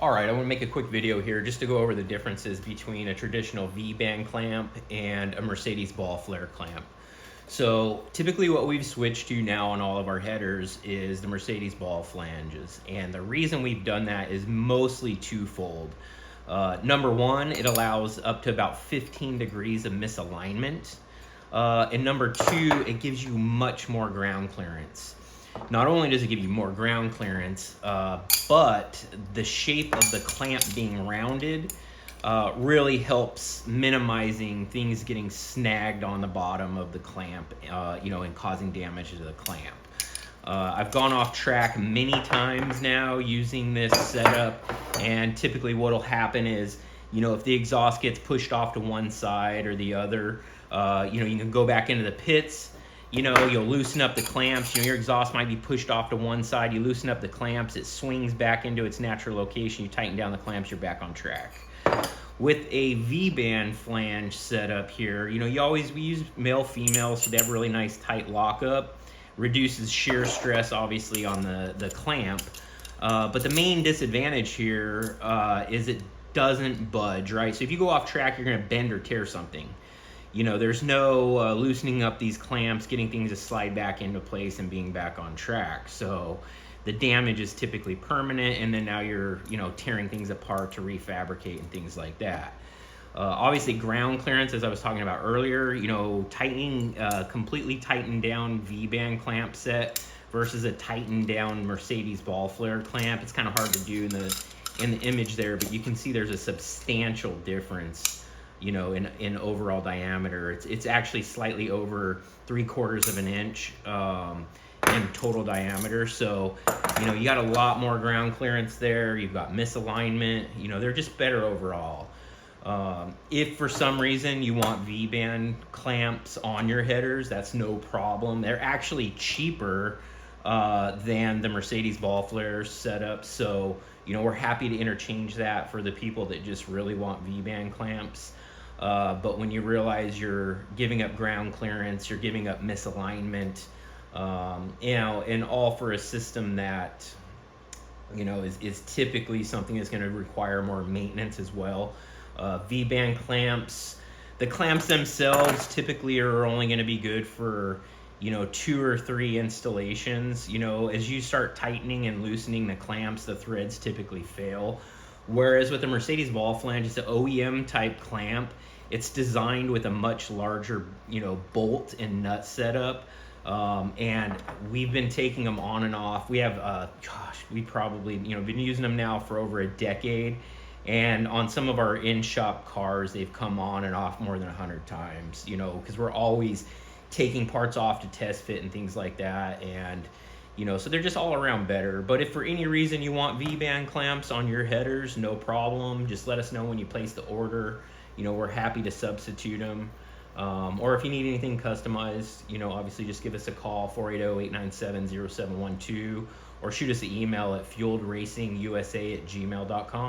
All right, I want to make a quick video here just to go over the differences between a traditional V-band clamp and a Mercedes ball flare clamp. So typically what we've switched to now on all of our headers is the Mercedes ball flanges. And the reason we've done that is mostly twofold. Number one, it allows up to about 15 degrees of misalignment. And number two, it gives you much more ground clearance. Not only does it give you more ground clearance, but the shape of the clamp being rounded really helps minimizing things getting snagged on the bottom of the clamp, and causing damage to the clamp. I've gone off track many times now using this setup, and typically what'll happen is, if the exhaust gets pushed off to one side or the other, you can go back into the pits. You'll loosen up the clamps. Your exhaust might be pushed off to one side. You loosen up the clamps, it swings back into its natural location. You tighten down the clamps, you're back on track. With a V-band flange setup here, we use male, female, so they have really nice tight lockup. Reduces shear stress, obviously, on the clamp. But the main disadvantage here is it doesn't budge, right? So if you go off track, you're going to bend or tear something. There's no loosening up these clamps, getting things to slide back into place and being back on track. So the damage is typically permanent, and then now you're, tearing things apart to refabricate and things like that. Obviously, ground clearance, as I was talking about earlier, tightening, completely tightened down V-band clamp set versus a tightened down Mercedes ball flare clamp. It's kind of hard to do in the image there, but you can see there's a substantial difference in overall diameter. It's actually slightly over 3/4 of an inch in total diameter. So, you got a lot more ground clearance there. You've got misalignment. They're just better overall. If for some reason you want V-band clamps on your headers, that's no problem. They're actually cheaper than the Mercedes ball flare setup. So, we're happy to interchange that for the people that just really want V-band clamps. But when you realize you're giving up ground clearance, you're giving up misalignment, and all for a system that, is typically something that's going to require more maintenance as well. V-band clamps, the clamps themselves typically are only going to be good for, 2 or 3 installations. As you start tightening and loosening the clamps, the threads typically fail. Whereas with the Mercedes ball flange, it's an OEM type clamp. It's designed with a much larger, bolt and nut setup. And we've been taking them on and off. We have, we probably, been using them now for over a decade. And on some of our in-shop cars, they've come on and off more than 100 times, because we're always taking parts off to test fit and things like that. And, so they're just all around better. But if for any reason you want V-band clamps on your headers, no problem. Just let us know when you place the order. We're happy to substitute them. Or if you need anything customized, obviously just give us a call, 480-897-0712, or shoot us an email at fueledracingusa@gmail.com.